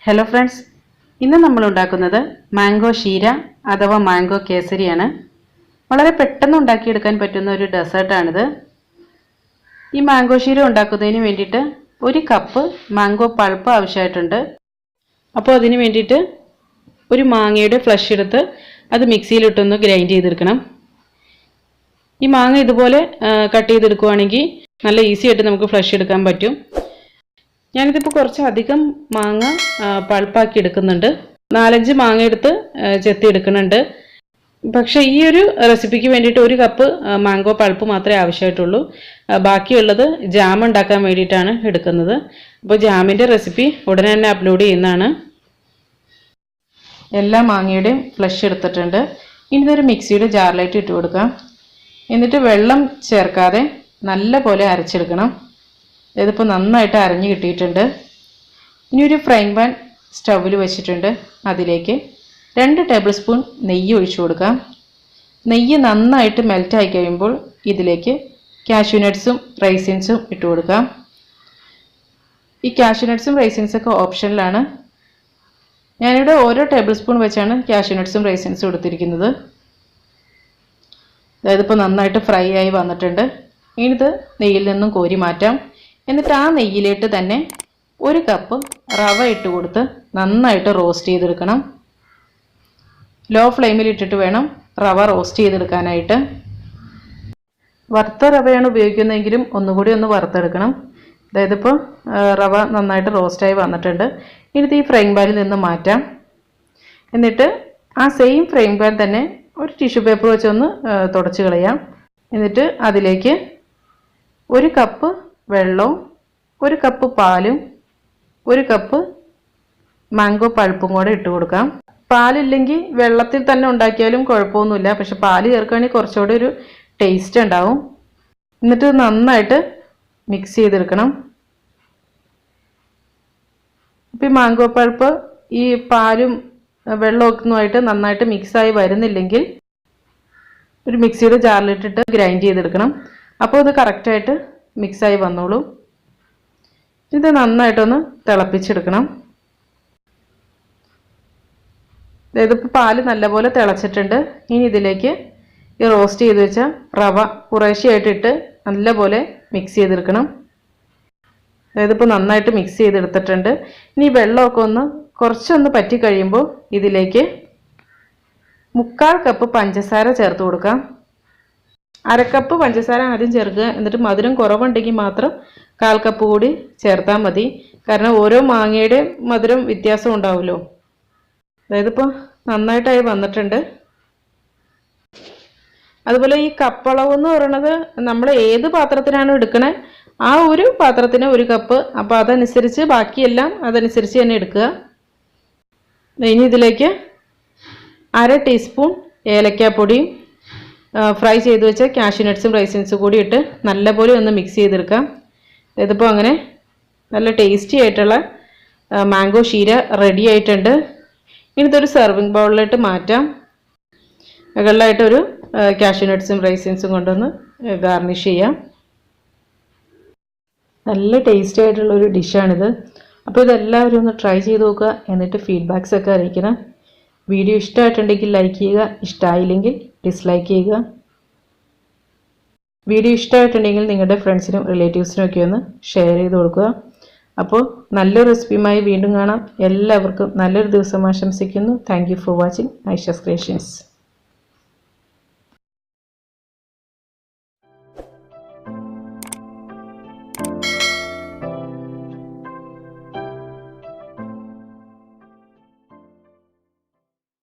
Hello friends, ഇന്ന് നമ്മൾ ഉണ്ടാക്കുന്നത് മാംഗോ ഷീര അഥവാ മാംഗോ കേസരിയാണ്. വളരെ പെട്ടെന്ന് ഉണ്ടാക്കി എടുക്കാൻ പറ്റുന്ന ഒരു ഡെസേർട്ട് ആണിത്. ഈ മാംഗോ ഷീര ഉണ്ടാക്കുന്നതിന് വേണ്ടിയിട്ട് 1 കപ്പ് മാംഗോ പൾപ്പ് ആവശ്യമായിട്ടുണ്ട്. അപ്പോൾ അതിനു വേണ്ടിയിട്ട് ഒരു മാങ്ങയുടെ ഫ്ലഷ് എടുത്ത് അത് മിക്സിയിൽ ഇട്ടൊന്ന് ഗ്രൈൻഡ് ചെയ്തെടുക്കണം. ഈ മാങ്ങ ഇതുപോലെ കട്ട് ചെയ്തെടുക്കുകയാണെങ്കിൽ നല്ല ഈസി ആയിട്ട് നമുക്ക് ഫ്ലഷ് എടുക്കാൻ പറ്റും. ഞാനിതിപ്പോൾ കുറച്ച് അധികം മാങ്ങ പൾപ്പാക്കി എടുക്കുന്നുണ്ട്. 4-5 മാങ്ങ എടുത്ത് ചെത്തി എടുക്കുന്നുണ്ട്. പക്ഷേ ഈ ഒരു റെസിപ്പിക്ക് വേണ്ടിയിട്ട് 1 കപ്പ് മാംഗോ പൾപ്പ് മാത്രമേ ആവശ്യമായിട്ടുള്ളൂ. ബാക്കിയുള്ളത് ജാം ഉണ്ടാക്കാൻ വേണ്ടിയിട്ടാണ് എടുക്കുന്നത്. അപ്പോൾ ജാമിൻ്റെ റെസിപ്പി ഉടനെ തന്നെ അപ്ലോഡ് ചെയ്യുന്നതാണ്. എല്ലാ മാങ്ങയുടെയും ഫ്ലഷ് എടുത്തിട്ടുണ്ട്. ഇനി ഇതൊരു മിക്സിയുടെ ജാറിലേക്ക് ഇട്ട് കൊടുക്കാം. എന്നിട്ട് വെള്ളം ചേർക്കാതെ നല്ല പോലെ അരച്ചെടുക്കണം. ഇതിപ്പോൾ നന്നായിട്ട് അരഞ്ഞു കിട്ടിയിട്ടുണ്ട്. ഇനി ഒരു ഫ്രൈങ് പാൻ സ്റ്റൗവിൽ വെച്ചിട്ടുണ്ട്. അതിലേക്ക് 2 ടേബിൾ സ്പൂൺ നെയ്യ് ഒഴിച്ചു കൊടുക്കാം. നെയ്യ് നന്നായിട്ട് മെൽറ്റായി കഴിയുമ്പോൾ ഇതിലേക്ക് കാഷ്യൂ നട്ട്സും റൈസിൻസും ഇട്ട് കൊടുക്കാം. ഈ കാഷ്യൂ നട്ട്സും റൈസിൻസൊക്കെ ഓപ്ഷനിലാണ്. ഞാനിവിടെ ഓരോ ടേബിൾ സ്പൂൺ വെച്ചാണ് കാഷ്യൂ നട്ട്സും റൈസിൻസും എടുത്തിരിക്കുന്നത്. അതായത് ഇപ്പോൾ നന്നായിട്ട് ഫ്രൈ ആയി വന്നിട്ടുണ്ട്. ഇനി ഇത് നെയ്യിൽ നിന്നും കോരി മാറ്റാം. എന്നിട്ട് ആ നെയ്യിലേക്ക് തന്നെ 1 കപ്പ് റവ ഇട്ട് കൊടുത്ത് നന്നായിട്ട് റോസ്റ്റ് ചെയ്തെടുക്കണം. ലോ ഫ്ലെയിമിൽ ഇട്ടിട്ട് വേണം റവ റോസ്റ്റ് ചെയ്തെടുക്കാനായിട്ട്. വറുത്ത റവയാണ് ഉപയോഗിക്കുന്നതെങ്കിലും ഒന്നുകൂടി ഒന്ന് വറുത്തെടുക്കണം. അതായത് ഇപ്പോൾ റവ നന്നായിട്ട് റോസ്റ്റായി വന്നിട്ടുണ്ട്. ഇനി ഈ ഫ്രൈങ് പാനിൽ നിന്ന് മാറ്റാം. എന്നിട്ട് ആ സെയിം ഫ്രൈങ് പാൻ തന്നെ ഒരു ടിഷ്യൂ പേപ്പർ വെച്ചൊന്ന് തുടച്ച് കളയാം. എന്നിട്ട് അതിലേക്ക് 1 കപ്പ് വെള്ളവും 1 കപ്പ് പാലും 1 കപ്പ് മാംഗോ പൾപ്പും കൂടെ ഇട്ട് കൊടുക്കാം. പാലില്ലെങ്കിൽ വെള്ളത്തിൽ തന്നെ ഉണ്ടാക്കിയാലും കുഴപ്പമൊന്നുമില്ല. പക്ഷെ പാല് ചേർക്കുകയാണെങ്കിൽ കുറച്ചുകൂടി ഒരു ടേസ്റ്റ് ഉണ്ടാവും. എന്നിട്ട് നന്നായിട്ട് മിക്സ് ചെയ്തെടുക്കണം. ഇപ്പോൾ ഈ മാംഗോ പൾപ്പ് ഈ പാലും വെള്ളമൊക്കെയുമായിട്ട് നന്നായിട്ട് മിക്സായി വരുന്നില്ലെങ്കിൽ ഒരു മിക്സിയുടെ ജാറിലിട്ടിട്ട് ഗ്രൈൻഡ് ചെയ്തെടുക്കണം. അപ്പോൾ ഇത് കറക്റ്റായിട്ട് മിക്സായി വന്നോളൂ. ഇത് നന്നായിട്ടൊന്ന് തിളപ്പിച്ചെടുക്കണം. ഇതിപ്പോൾ പാല് നല്ലപോലെ തിളച്ചിട്ടുണ്ട്. ഇനി ഇതിലേക്ക് ഈ റോസ്റ്റ് ചെയ്ത് വെച്ച റവ കുറേശ്ശെയായിട്ടിട്ട് നല്ലപോലെ മിക്സ് ചെയ്തെടുക്കണം. അതായത് ഇപ്പോൾ നന്നായിട്ട് മിക്സ് ചെയ്തെടുത്തിട്ടുണ്ട്. ഇനി വെള്ളമൊക്കെ കുറച്ചൊന്ന് പറ്റി കഴിയുമ്പോൾ ഇതിലേക്ക് 1/4 കപ്പ് പഞ്ചസാര ചേർത്ത് കൊടുക്കാം. 1/2 കപ്പ് പഞ്ചസാര ആദ്യം ചേർക്കുക. എന്നിട്ട് മധുരം കുറവുണ്ടെങ്കിൽ മാത്രം 1/4 കപ്പ് കൂടി ചേർത്താൽ മതി. കാരണം ഓരോ മാങ്ങയുടെ മധുരം വ്യത്യാസം ഉണ്ടാവുമല്ലോ. അതായത് ഇപ്പോൾ നന്നായിട്ടായി വന്നിട്ടുണ്ട്. അതുപോലെ ഈ കപ്പളവ് എന്ന് പറയുന്നത് നമ്മൾ ഏത് പാത്രത്തിനാണ് എടുക്കണേ ആ ഒരു പാത്രത്തിന് 1 കപ്പ്. അപ്പോൾ അതനുസരിച്ച് ബാക്കിയെല്ലാം അതനുസരിച്ച് തന്നെ എടുക്കുക. ഇനി ഇതിലേക്ക് 1/2 ടീസ്പൂൺ ഏലക്കാപ്പൊടിയും ഫ്രൈ ചെയ്ത് വെച്ച കാഷ്യൂ നട്ട്സും റൈസിൻസും കൂടി ഇട്ട് നല്ലപോലെ ഒന്ന് മിക്സ് ചെയ്തെടുക്കാം. ഇതിപ്പോൾ അങ്ങനെ നല്ല ടേസ്റ്റി ആയിട്ടുള്ള മാംഗോ ഷീര റെഡി ആയിട്ടുണ്ട്. ഇനി ഇതൊരു സെർവിങ് ബൗളിലോട്ട് മാറ്റാം. മുകളിലായിട്ടൊരു കാഷ്യൂ നട്ട്സും റൈസിൻസും കൊണ്ടൊന്ന് ഗാർണിഷ് ചെയ്യാം. നല്ല ടേസ്റ്റി ആയിട്ടുള്ളൊരു ഡിഷാണിത്. അപ്പോൾ ഇതെല്ലാവരും ഒന്ന് ട്രൈ ചെയ്ത് നോക്കുക. എന്നിട്ട് ഫീഡ്ബാക്സ് ഒക്കെ അറിയിക്കണം. വീഡിയോ ഇഷ്ടമായിട്ടുണ്ടെങ്കിൽ ലൈക്ക് ചെയ്യുക. ഇഷ്ടമായില്ലെങ്കിൽ ഡിസ്ലൈക്ക് ചെയ്യുക. വീഡിയോ ഇഷ്ടമായിട്ടുണ്ടെങ്കിൽ നിങ്ങളുടെ ഫ്രണ്ട്സിനും റിലേറ്റീവ്സിനും ഒക്കെ ഒന്ന് ഷെയർ ചെയ്ത് കൊടുക്കുക. അപ്പോൾ നല്ലൊരു റെസിപ്പിയുമായി വീണ്ടും കാണാം. എല്ലാവർക്കും നല്ലൊരു ദിവസം ആശംസിക്കുന്നു. Thank you for watching Aisha's creations.